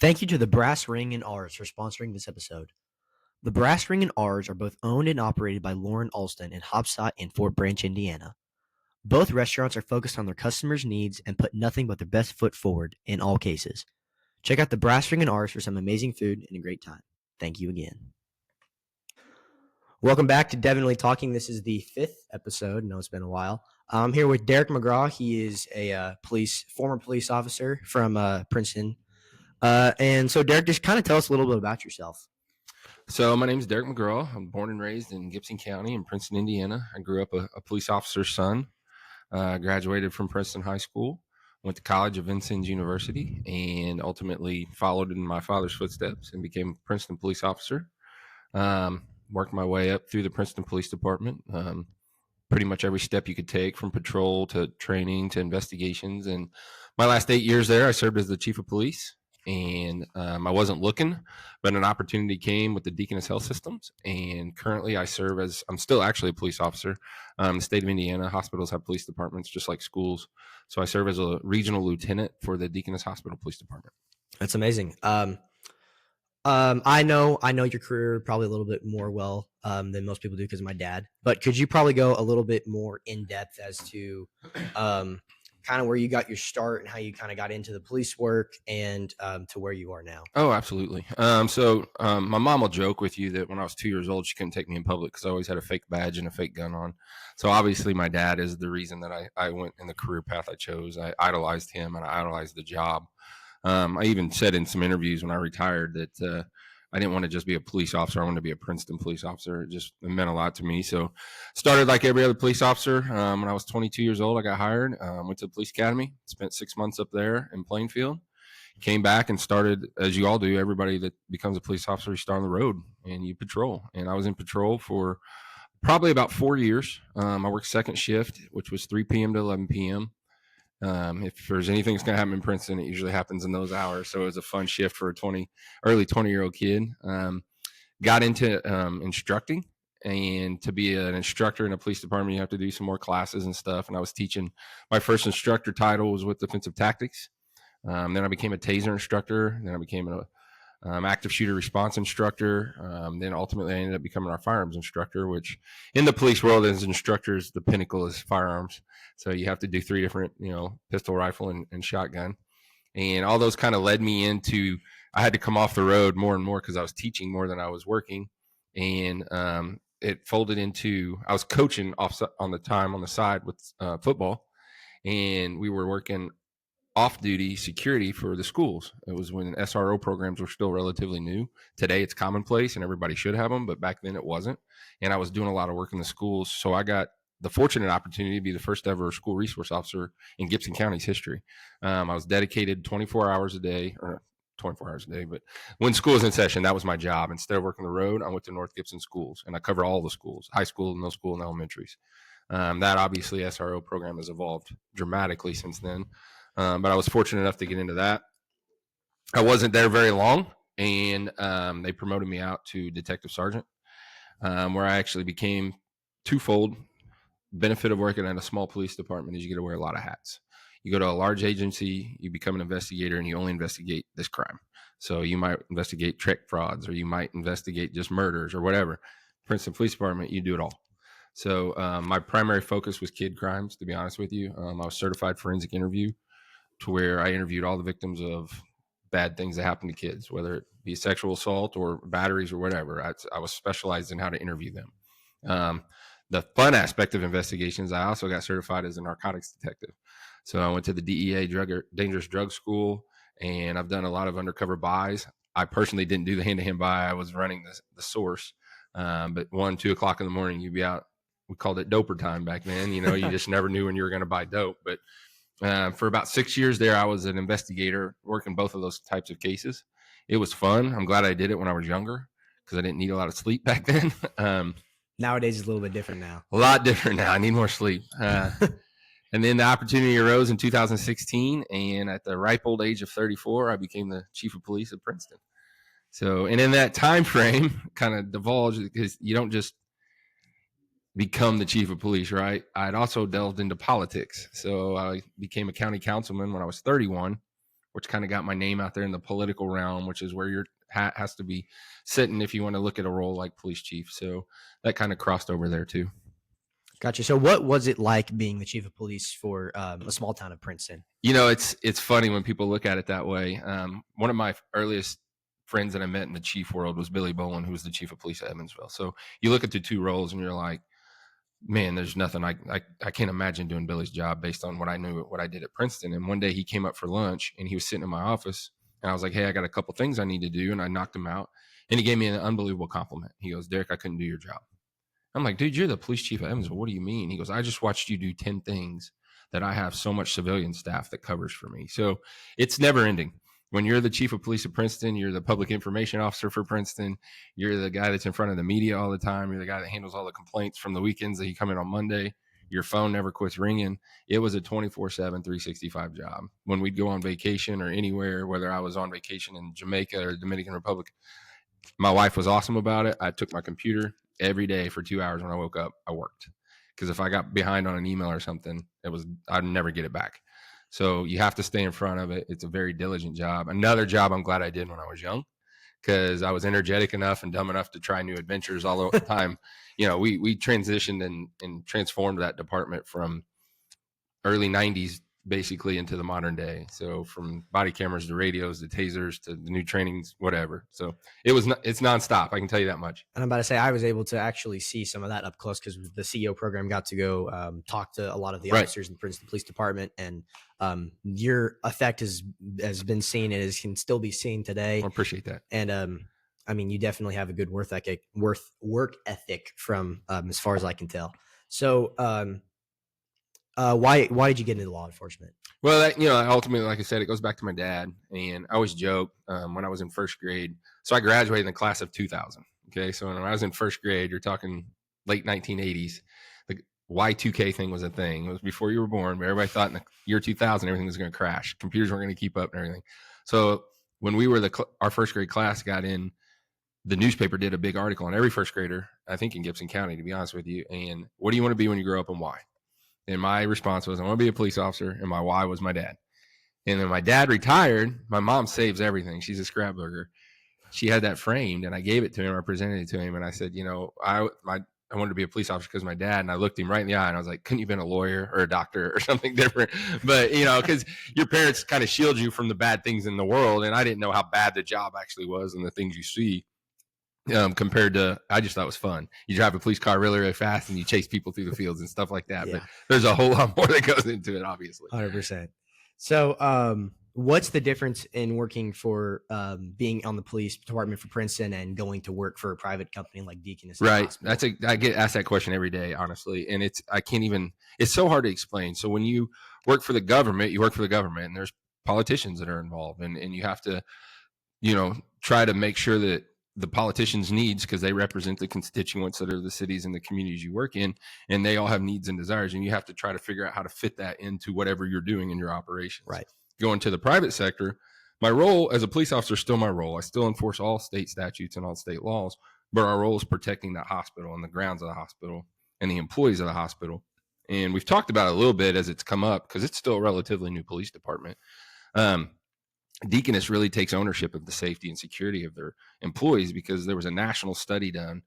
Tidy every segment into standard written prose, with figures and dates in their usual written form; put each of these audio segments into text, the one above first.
Thank you to the Brass Ring and R's for sponsoring this episode. The Brass Ring and R's are both owned and operated by Lauren Alston in Hopsot and Fort Branch, Indiana. Both restaurants are focused on their customers' needs and put nothing but their best foot forward in all cases. Check out the Brass Ring and R's for some amazing food and a great time. Thank you again. Welcome back to Definitely Talking. This is the fifth episode. I know it's been a while. I'm here with Derek Mcgraw. He is a former police officer from Princeton. And so, Derek, just kind of tell us a little bit about yourself. So my name is Derek Mcgraw. I'm born and raised in Gibson County in Princeton, Indiana. I grew up a police officer's son. Graduated from Princeton High-School, went to college at Vincennes University, and ultimately followed in my father's footsteps and became a Princeton police officer. Worked my way up through the Princeton Police Department. Pretty much every step you could take, from patrol to training to investigations. And my last 8 years there, I served as the chief of police. And I wasn't looking, but an opportunity came with the Deaconess Health Systems. And currently I serve as, I'm still actually a police officer. The state of Indiana, hospitals have police departments just like schools. So I serve as a regional lieutenant for the Deaconess Hospital Police Department. That's amazing. I know your career probably a little bit more than most people do because of my dad, but could you probably go a little bit more in depth as to kind of where you got your start and how you kind of got into the police work and to where you are now? Oh, absolutely. So my mom will joke with you that when I was 2 years old, she couldn't take me in public because I always had a fake badge and a fake gun on. So obviously my dad is the reason that I went in the career path I chose. I idolized him and I idolized the job. I even said in some interviews when I retired that I didn't want to just be a police officer. I wanted to be a Princeton police officer. It meant a lot to me. So started like every other police officer. When I was 22 years old, I got hired, went to the police academy, spent 6 months up there in Plainfield, came back and started, as you all do, everybody that becomes a police officer, you start on the road and you patrol. And I was in patrol for probably about 4 years. I worked second shift, which was 3 p.m. to 11 p.m. If there's anything that's going to happen in Princeton, it usually happens in those hours. So it was a fun shift for a early 20-year-old kid. Got into instructing, and to be an instructor in a police department, you have to do some more classes and stuff. And I was teaching, my first instructor title was with defensive tactics. Then I became a taser instructor. Then I became an active shooter response instructor. Then ultimately I ended up becoming our firearms instructor, which in the police world as instructors, the pinnacle is firearms. So you have to do 3 different, pistol, rifle, and shotgun. And all those kind of led me into, I had to come off the road more and more because I was teaching more than I was working. And it folded into, I was coaching on the side with football. And we were working off-duty security for the schools. It was when SRO programs were still relatively new. Today it's commonplace and everybody should have them, but back then it wasn't. And I was doing a lot of work in the schools. So I got the fortunate opportunity to be the first ever school resource officer in Gibson County's history. I was dedicated 24 hours a day, but when school was in session, that was my job. Instead of working the road, I went to North Gibson schools, and I covered all the schools, high school, middle school, and elementaries. That obviously SRO program has evolved dramatically since then. But I was fortunate enough to get into that. I wasn't there very long, and they promoted me out to detective sergeant, where I actually became twofold. Benefit of working at a small police department is you get to wear a lot of hats. You go to a large agency, you become an investigator, and you only investigate this crime. So you might investigate check frauds, or you might investigate just murders or whatever. Princeton Police Department, you do it all. So my primary focus was kid crimes, to be honest with you. I was certified forensic interview, to where I interviewed all the victims of bad things that happen to kids, whether it be sexual assault or batteries or whatever. I was specialized in how to interview them. The fun aspect of investigations, I also got certified as a narcotics detective. So I went to the DEA dangerous drug school, and I've done a lot of undercover buys. I personally didn't do the hand-to-hand buy. I was running the source. But 1, 2 o'clock in the morning, you'd be out. We called it doper time back then. You just never knew when you were going to buy dope. But for about 6 years there, I was an investigator working both of those types of cases. It was fun. I'm glad I did it when I was younger because I didn't need a lot of sleep back then. Nowadays it's a little bit different now. A lot different now. I need more sleep. And then the opportunity arose in 2016, and at the ripe old age of 34, I became the chief of police at Princeton. So, and in that time frame, kind of divulged, because you don't just become the chief of police, right? I'd also delved into politics. So I became a county councilman when I was 31, which kind of got my name out there in the political realm, which is where your hat has to be sitting if you want to look at a role like police chief. So that kind of crossed over there too. Gotcha. So what was it like being the chief of police for a small town of Princeton? It's funny when people look at it that way. One of my earliest friends that I met in the chief world was Billy Bolin, who was the chief of police at Evansville. So you look at the two roles and you're like, man, there's nothing I can't imagine doing Billy's job based on what I knew, what I did at Princeton. And one day he came up for lunch and he was sitting in my office and I was like, hey, I got a couple things I need to do. And I knocked him out and he gave me an unbelievable compliment. He goes, Derek, I couldn't do your job. I'm like, dude, you're the police chief of Evansville. What do you mean? He goes, I just watched you do 10 things that I have so much civilian staff that covers for me. So it's never ending. When you're the chief of police of Princeton, you're the public information officer for Princeton. You're the guy that's in front of the media all the time. You're the guy that handles all the complaints from the weekends that you come in on Monday. Your phone never quits ringing. It was a 24/7, 365 job. When we'd go on vacation or anywhere, whether I was on vacation in Jamaica or Dominican Republic, my wife was awesome about it. I took my computer every day for 2 hours. When I woke up, I worked, because if I got behind on an email or something, I'd never get it back. So you have to stay in front of it. It's a very diligent job. Another job I'm glad I did when I was young, because I was energetic enough and dumb enough to try new adventures all the time. We transitioned and transformed that department from early 90s basically into the modern day. So from body cameras to radios to tasers to the new trainings, whatever. So it's nonstop. I can tell you that much. And I'm about to say I was able to actually see some of that up close because the CEO program got to go talk to a lot of the officers in the Princeton Police Department, and your effect has been seen and can still be seen today. I appreciate that. And I mean, you definitely have a good work ethic from as far as I can tell. So why did you get into law enforcement? Well, ultimately, like I said, it goes back to my dad. And I always joke when I was in first grade. So I graduated in the class of 2000. Okay. So when I was in first grade, you're talking late 1980s. The Y2K thing was a thing. It was before you were born, but everybody thought in the year 2000, everything was going to crash. Computers weren't going to keep up and everything. So when we were our first grade class got in, the newspaper did a big article on every first grader, I think in Gibson County, to be honest with you. And what do you want to be when you grow up and why? And my response was, I want to be a police officer. And my why was my dad. And then my dad retired. My mom saves everything. She's a scrapbooker. She had that framed and I gave it to him. I presented it to him. And I said, I wanted to be a police officer because of my dad. And I looked him right in the eye and I was like, couldn't you have been a lawyer or a doctor or something different? But, because your parents kind of shield you from the bad things in the world. And I didn't know how bad the job actually was and the things you see. Compared to, I just thought it was fun. You drive a police car really, really fast and you chase people through the fields and stuff like that. Yeah. But there's a whole lot more that goes into it, obviously. 100%. So, what's the difference in working for being on the police department for Princeton and going to work for a private company like Deaconess? Right. I get asked that question every day, honestly. And it's so hard to explain. So when you work for the government, and there's politicians that are involved and you have to, try to make sure that the politicians' needs, because they represent the constituents that are the cities and the communities you work in, and they all have needs and desires, and you have to try to figure out how to fit that into whatever you're doing in your operations. Right. Going to the private sector, my role as a police officer is still my role. I still enforce all state statutes and all state laws, but our role is protecting that hospital and the grounds of the hospital and the employees of the hospital. And we've talked about it a little bit as it's come up because it's still a relatively new police department. Deaconess really takes ownership of the safety and security of their employees, because there was a national study done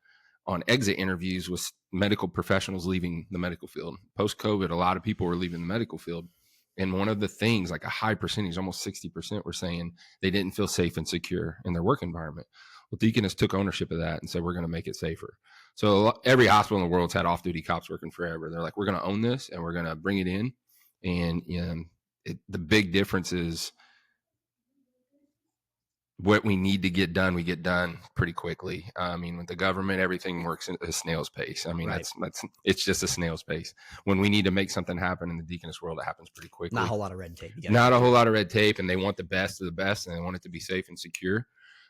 on exit interviews with medical professionals leaving the medical field. Post-COVID, a lot of people were leaving the medical field. And one of the things, like a high percentage, almost 60%, were saying they didn't feel safe and secure in their work environment. Well, Deaconess took ownership of that and said, we're going to make it safer. So every hospital in the world's had off-duty cops working forever. They're like, we're going to own this and we're going to bring it in. And the big difference is, what we need to get done, we get done pretty quickly. I mean, with the government, everything works at a snail's pace. I mean, right. It's just a snail's pace. When we need to make something happen in the Deaconess world, it happens pretty quickly. Not a whole lot of red tape. Not a whole lot of red tape, and they want the best of the best, and they want it to be safe and secure.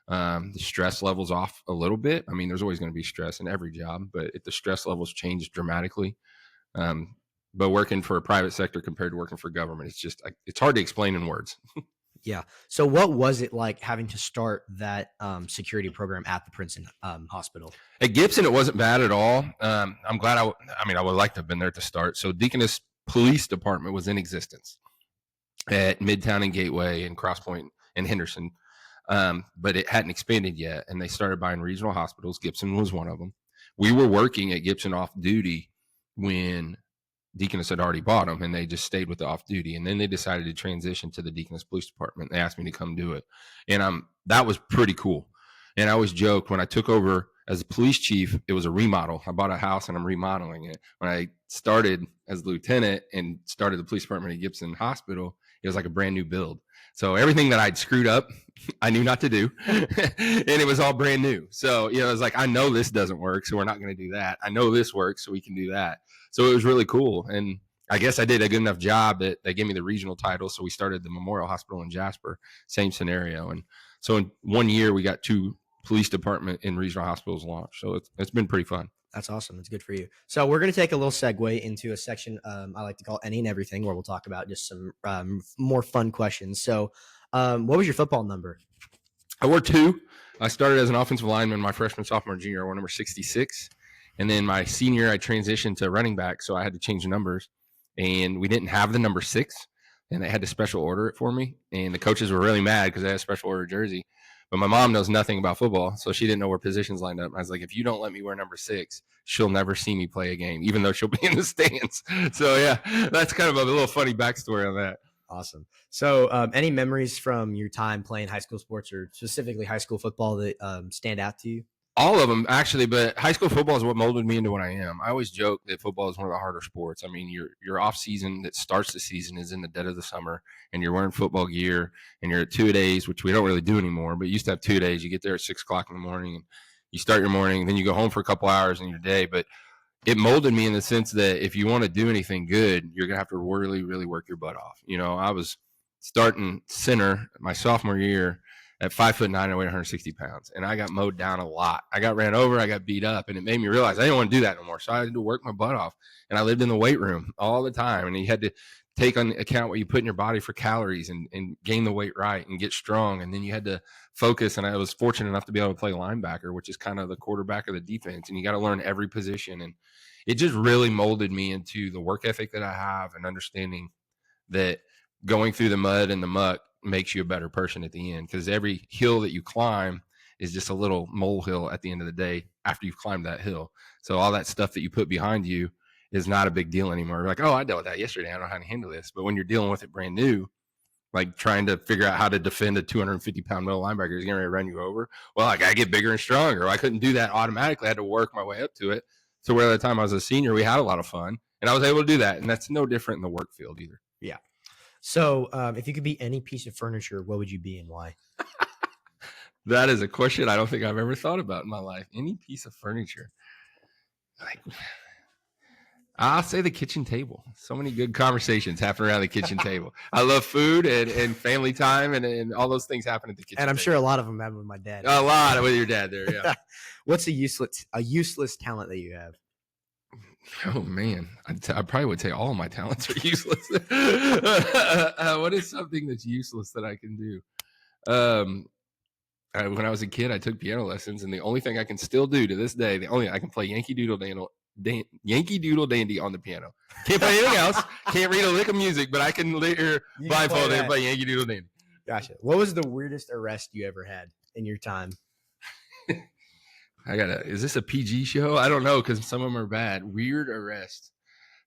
The stress level's off a little bit. I mean, there's always going to be stress in every job, but if the stress levels change dramatically. But working for a private sector compared to working for government, it's hard to explain in words. Yeah. So what was it like having to start that security program at the Princeton Hospital? At Gibson, it wasn't bad at all. I'm glad I would like to have been there to start. So Deaconess Police Department was in existence. at Midtown and Gateway and Cross Point and Henderson. But it hadn't expanded yet, and they started buying regional hospitals. Gibson was one of them. We were working at Gibson off duty when Deaconess had already bought them, and they just stayed with the off duty. And then they decided to transition to the Deaconess Police Department. They asked me to come do it, and that was pretty cool. And I always joked when I took over as a police chief, it was a remodel. I bought a house and I'm remodeling it. When I started as lieutenant and started the police department at Gibson Hospital, it was like a brand new build. So everything that I'd screwed up, I knew not to do, and it was all brand new. So, it was like, I know this doesn't work, so we're not going to do that. I know this works, so we can do that. So it was really cool. And I guess I did a good enough job that they gave me the regional title. So we started the Memorial Hospital in Jasper, same scenario. And so in 1 year, we got 2 police department and regional hospitals launched. So it's been pretty fun. That's awesome. It's good for you. So we're going to take a little segue into a section I like to call Any and Everything, where we'll talk about just some more fun questions. So what was your football number? I wore 2. I started as an offensive lineman my freshman, sophomore, junior. I wore number 66. And then my senior, I transitioned to running back, so I had to change numbers. And we didn't have the number 6, and they had to special order it for me. And the coaches were really mad because I had a special order jersey. But my mom knows nothing about football, so she didn't know where positions lined up. I was like, if you don't let me wear number 6, she'll never see me play a game, even though she'll be in the stands. So, yeah, that's kind of a little funny backstory on that. Awesome. So any memories from your time playing high school sports, or specifically high school football, that stand out to you? All of them, actually, but high school football is what molded me into what I am. I always joke that football is one of the harder sports. I mean, your off season that starts the season is in the dead of the summer, and you're wearing football gear, and you're at 2-a-days, which we don't really do anymore, but you used to have 2-a-days. You get there at 6 o'clock in the morning, and you start your morning, and then you go home for a couple hours in your day. But it molded me in the sense that if you want to do anything good, you're going to have to really, really work your butt off. I was starting center my sophomore year at 5'9", I weighed 160 pounds, and I got mowed down a lot. I got ran over, I got beat up, and it made me realize I didn't want to do that no more. So I had to work my butt off, and I lived in the weight room all the time, and you had to take on account what you put in your body for calories and gain the weight right and get strong, and then you had to focus. And I was fortunate enough to be able to play linebacker, which is kind of the quarterback of the defense, and you got to learn every position. And it just really molded me into the work ethic that I have and understanding that going through the mud and the muck makes you a better person at the end, because every hill that you climb is just a little molehill at the end of the day after you've climbed that hill. So all that stuff that you put behind you is not a big deal anymore. You're like, oh, I dealt with that yesterday, I don't know how to handle this. But when you're dealing with it brand new, like trying to figure out how to defend a 250-pound middle linebacker who's going to run you over, well, I got to get bigger and stronger. I couldn't do that automatically. I had to work my way up to it. So where the time I was a senior, we had a lot of fun, and I was able to do that. And that's no different in the work field either. Yeah. So if you could be any piece of furniture, what would you be and why? That is a question I don't think I've ever thought about in my life. Any piece of furniture. I'll say the kitchen table. So many good conversations happen around the kitchen table. I love food and family time and all those things happen at the kitchen table. And I'm sure a lot of them happen with my dad. A lot with your dad there, yeah. What's a useless talent that you have? Oh, man. I probably would say all of my talents are useless. What is something that's useless that I can do? When I was a kid, I took piano lessons, and the only thing I can still do to this day, I can play Yankee Doodle Dandy on the piano. Can't play anything else. Can't read a lick of music, but I can later blindfold and play Yankee Doodle Dandy. Gotcha. What was the weirdest arrest you ever had in your time? Is this a PG show? I don't know, because some of them are bad. Weird arrest.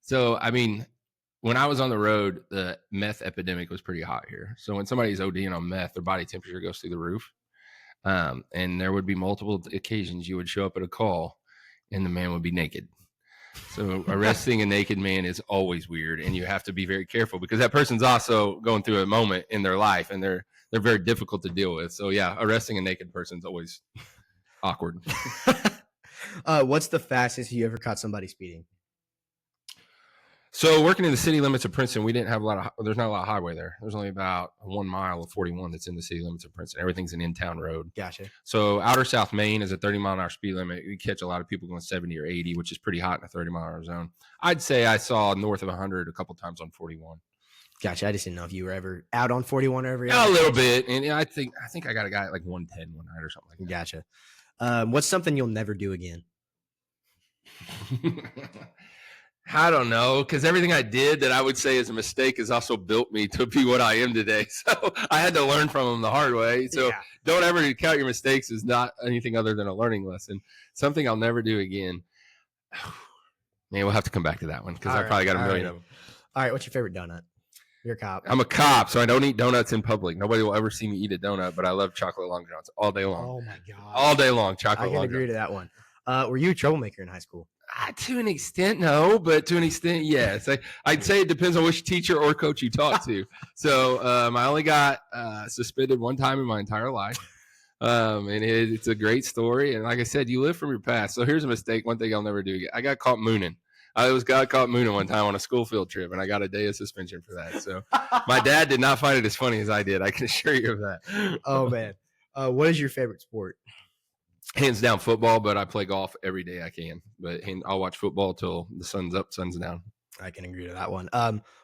So, I mean, when I was on the road, the meth epidemic was pretty hot here. So when somebody's ODing on meth, their body temperature goes through the roof. And there would be multiple occasions you would show up at a call and the man would be naked. So arresting a naked man is always weird, and you have to be very careful because that person's also going through a moment in their life, and they're very difficult to deal with. So yeah, arresting a naked person is always awkward. What's the fastest you ever caught somebody speeding? So working in the city limits of Princeton, we didn't have there's not a lot of highway there. There's only about 1 mile of 41 that's in the city limits of Princeton. Everything's an in-town road. Gotcha. So outer South Main is a 30-mile-an-hour speed limit. You catch a lot of people going 70 or 80, which is pretty hot in a 30-mile-an-hour zone. I'd say I saw north of 100 a couple times on 41. Gotcha. I just didn't know if you were ever out on 41 or every other. A little bit. And I think I got a guy at like 110 one night or something like that. Gotcha. What's something you'll never do again? I don't know, because everything I did that I would say is a mistake has also built me to be what I am today. So I had to learn from them the hard way. So Yeah. don't ever count your mistakes as not anything other than a learning lesson. Something I'll never do again. Man, we'll have to come back to that one because I probably got a million of them. All right. What's your favorite donut? You're a cop. I'm a cop, so I don't eat donuts in public. Nobody will ever see me eat a donut, but I love chocolate long johns all day long. Oh, my God. All day long, I chocolate can long agree johns. to that one. Were you a troublemaker in high school? To an extent, no, but to an extent, yes. I'd say it depends on which teacher or coach you talk to. So I only got suspended one time in my entire life. And it's a great story. And like I said, you live from your past. So here's a mistake. One thing I'll never do again. I got caught mooning. Got caught mooning one time on a school field trip, and I got a day of suspension for that. So my dad did not find it as funny as I did. I can assure you of that. Oh, man. What is your favorite sport? Hands down football, but I play golf every day I can. But I'll watch football till the sun's up, sun's down. I can agree to that one.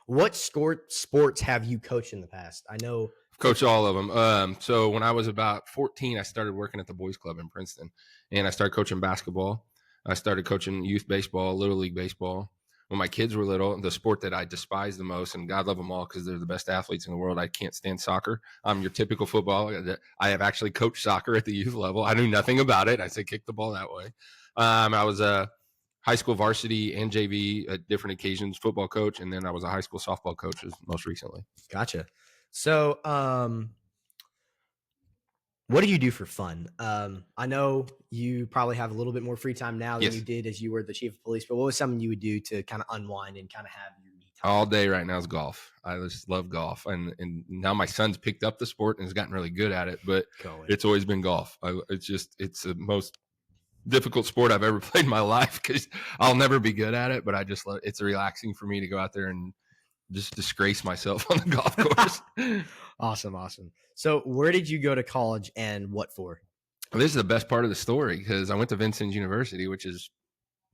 What sports have you coached in the past? I know coached all of them. So when I was about 14, I started working at the boys club in Princeton, and I started coaching basketball. I started coaching youth baseball, little league baseball. When my kids were little, the sport that I despised the most, and God love them all because they're the best athletes in the world, I can't stand soccer. I'm your typical football. I have actually coached soccer at the youth level. I knew nothing about it. I said kick the ball that way. I was a high school varsity and JV at different occasions football coach, and then I was a high school softball coach most recently. Gotcha. So, what do you do for fun? I know you probably have a little bit more free time now than you did as you were the chief of police, but what was something you would do to kind of unwind and kind of have your me time? All day right now is golf. I just love golf. And now my son's picked up the sport and has gotten really good at it, but it's always been golf. It's the most difficult sport I've ever played in my life because I'll never be good at it, but I just love it's relaxing for me to go out there and just disgrace myself on the golf course. Awesome. So where did you go to college and what for? Well, this is the best part of the story because I went to Vincennes University, which is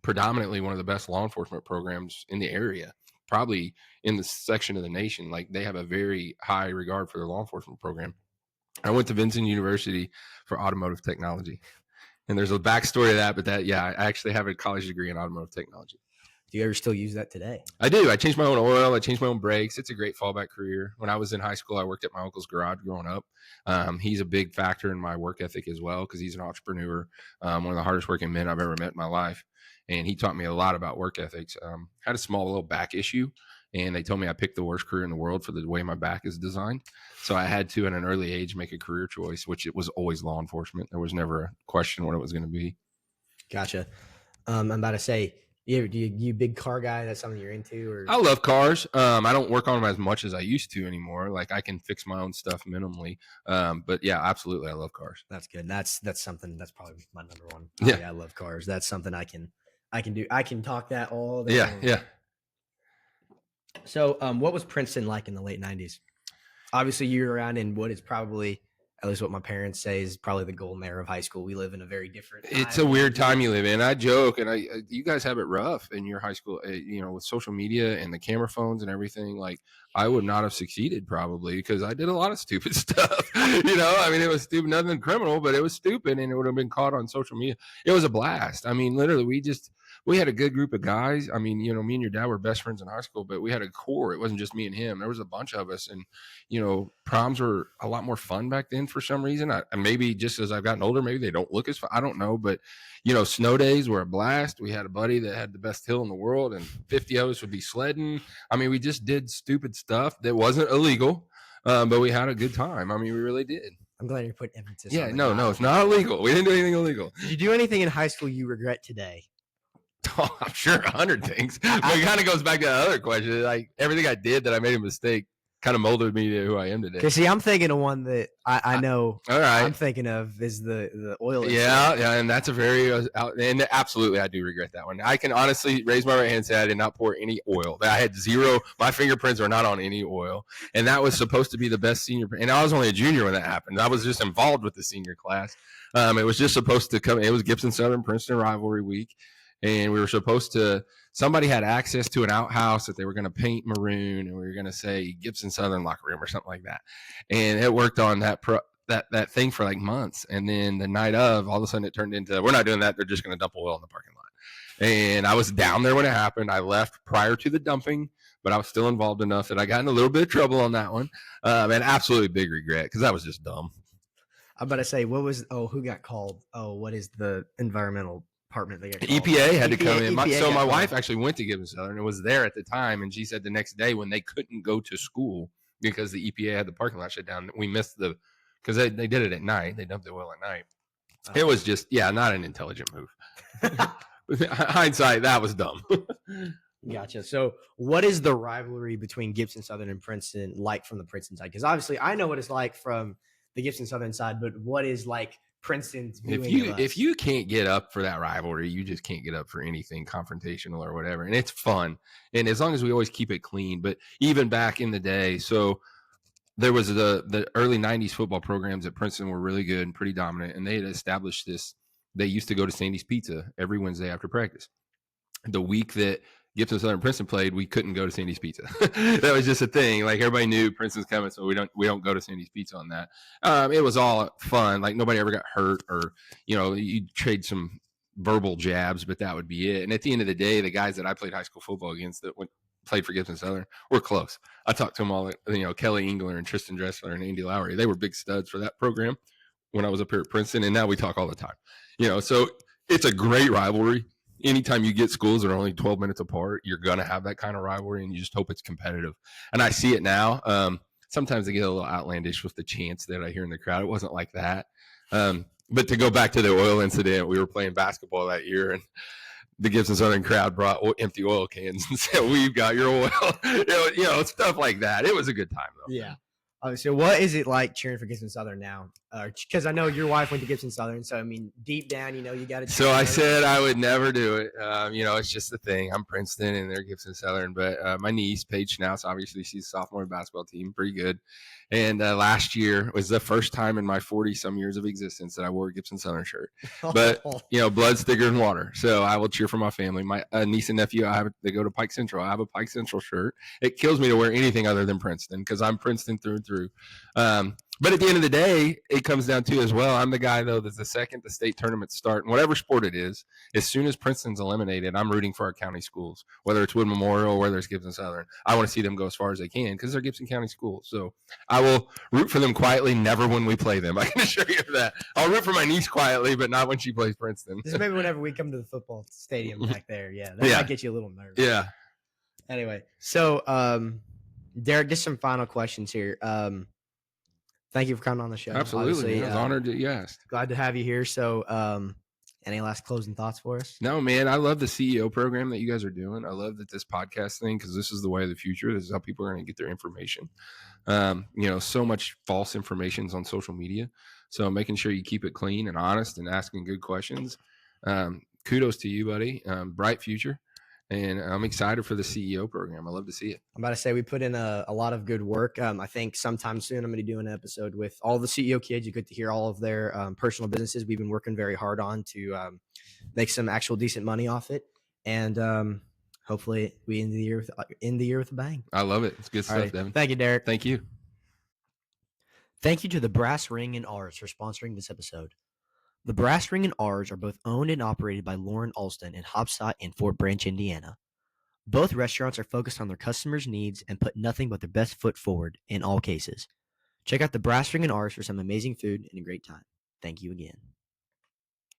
predominantly one of the best law enforcement programs in the area, probably in the section of the nation. Like they have a very high regard for their law enforcement program. I went to Vincennes University for automotive technology. And there's a backstory to that, but I actually have a college degree in automotive technology. Do you ever still use that today? I do. I changed my own oil. I changed my own brakes. It's a great fallback career. When I was in high school, I worked at my uncle's garage growing up. He's a big factor in my work ethic as well because he's an entrepreneur, one of the hardest working men I've ever met in my life. And he taught me a lot about work ethics. Had a small little back issue, and they told me I picked the worst career in the world for the way my back is designed. So I had to, at an early age, make a career choice, which it was always law enforcement. There was never a question what it was going to be. Gotcha. I'm about to say, you big car guy? That's something you're into? Or? I love cars. I don't work on them as much as I used to anymore. Like I can fix my own stuff minimally. But yeah, absolutely, I love cars. That's good. That's something that's probably my number one. Yeah, I love cars. That's something I can do. I can talk that all day. Yeah. So, what was Princeton like in the late 90s? Obviously, you were around in what is probably, at least what my parents say, is probably the golden era of high school. We live in a very different time. It's a weird time you live in. I joke, and you guys have it rough in your high school, with social media and the camera phones and everything. Like, I would not have succeeded probably because I did a lot of stupid stuff. It was stupid, nothing criminal, but it was stupid, and it would have been caught on social media. It was a blast. I mean, literally, we had a good group of guys. I mean, me and your dad were best friends in high school, but we had a core. It wasn't just me and him. There was a bunch of us. And, proms were a lot more fun back then for some reason. Maybe just as I've gotten older, maybe they don't look as fun. I don't know. But, snow days were a blast. We had a buddy that had the best hill in the world, and 50 of us would be sledding. I mean, we just did stupid stuff that wasn't illegal, but we had a good time. I mean, we really did. I'm glad you're putting emphasis on it. No, it's not illegal. We didn't do anything illegal. Did you do anything in high school you regret today? Oh, I'm sure 100 things. But it kind of goes back to the other question. Like everything I did that I made a mistake kind of molded me to who I am today. Because see, I'm thinking of one that I know. All right. I'm thinking of is the oil. Yeah, and that's a very and absolutely I do regret that one. I can honestly raise my right hand and say I did not pour any oil. I had zero. My fingerprints are not on any oil, and that was supposed to be the best senior. And I was only a junior when that happened. I was just involved with the senior class. It was just supposed to come. It was Gibson Southern Princeton rivalry week. And we were supposed to, somebody had access to an outhouse that they were going to paint maroon, and we were going to say Gibson Southern locker room or something like that. And it worked on that thing for like months. And then the night of, all of a sudden it turned into, we're not doing that. They're just going to dump oil in the parking lot. And I was down there when it happened. I left prior to the dumping, but I was still involved enough that I got in a little bit of trouble on that one. And absolutely big regret because that was just dumb. I'm about to say, who got called? Oh, what is the environmental department they got called? EPA had to come in. EPA My wife actually went to Gibson Southern and was there at the time. And she said the next day when they couldn't go to school because the EPA had the parking lot shut down, we missed because they did it at night. They dumped the oil at night. It was just, not an intelligent move. Hindsight, that was dumb. Gotcha. So what is the rivalry between Gibson Southern and Princeton like from the Princeton side? Because obviously I know what it's like from the Gibson Southern side, but what is like Princeton's viewing of us? If you can't get up for that rivalry, you just can't get up for anything confrontational or whatever. And it's fun. And as long as we always keep it clean, but even back in the day, so there was the early 90s football programs at Princeton were really good and pretty dominant. And they had established this. They used to go to Sandy's Pizza every Wednesday after practice. The week that Gibson Southern Princeton played, we couldn't go to Sandy's Pizza. That was just a thing. Like everybody knew Princeton's coming, so we don't go to Sandy's Pizza on that. It was all fun. Like nobody ever got hurt, or you trade some verbal jabs, but that would be it. And at the end of the day, the guys that I played high school football against that played for Gibson Southern were close. I talked to them all. Kelly Engler and Tristan Dressler and Andy Lowry. They were big studs for that program when I was up here at Princeton, and now we talk all the time. So it's a great rivalry. Anytime you get schools that are only 12 minutes apart, you're going to have that kind of rivalry, and you just hope it's competitive. And I see it now. Sometimes they get a little outlandish with the chants that I hear in the crowd. It wasn't like that. But to go back to the oil incident, we were playing basketball that year, and the Gibson Southern crowd brought empty oil cans and said, "We've got your oil." Stuff like that. It was a good time, though. Yeah. So what is it like cheering for Gibson Southern now? Because I know your wife went to Gibson Southern, so I mean, deep down, you got to. So I said I would never do it. It's just a thing. I'm Princeton and they're Gibson Southern, but my niece Paige Schnauz, obviously she's a sophomore basketball team, pretty good. And last year was the first time in my 40-some years of existence that I wore a Gibson Southern shirt. But blood's thicker than water, so I will cheer for my family. My niece and nephew, they go to Pike Central. I have a Pike Central shirt. It kills me to wear anything other than Princeton because I'm Princeton through and through. But at the end of the day, it comes down to as well, I'm the guy, though, that's the second the state tournaments start, and whatever sport it is, as soon as Princeton's eliminated, I'm rooting for our county schools, whether it's Wood Memorial or whether it's Gibson Southern. I want to see them go as far as they can because they're Gibson County schools. So I will root for them quietly, never when we play them. I can assure you of that. I'll root for my niece quietly, but not when she plays Princeton. This is maybe whenever we come to the football stadium back there. Yeah, that might get you a little nervous. Yeah. Anyway, so Derek, just some final questions here. Thank you for coming on the show. Absolutely. I was honored that you asked. Glad to have you here. So any last closing thoughts for us? No, man. I love the CEO program that you guys are doing. I love that this podcast thing, because this is the way of the future. This is how people are going to get their information. So much false information is on social media. So making sure you keep it clean and honest and asking good questions. Kudos to you, buddy. Bright future. And I'm excited for the CEO program. I love to see it. I'm about to say we put in a lot of good work. I think sometime soon I'm going to do an episode with all the CEO kids. You get to hear all of their personal businesses we've been working very hard on to make some actual decent money off it. And hopefully we end the year with a bang. I love it. It's good stuff, right. Devin. Thank you, Derek. Thank you. Thank you to the Brass Ring and R's for sponsoring this episode. The Brass Ring and R's are both owned and operated by Lauren Alston in Hopsot and Fort Branch, Indiana. Both restaurants are focused on their customers' needs and put nothing but their best foot forward in all cases. Check out the Brass Ring and R's for some amazing food and a great time. Thank you again.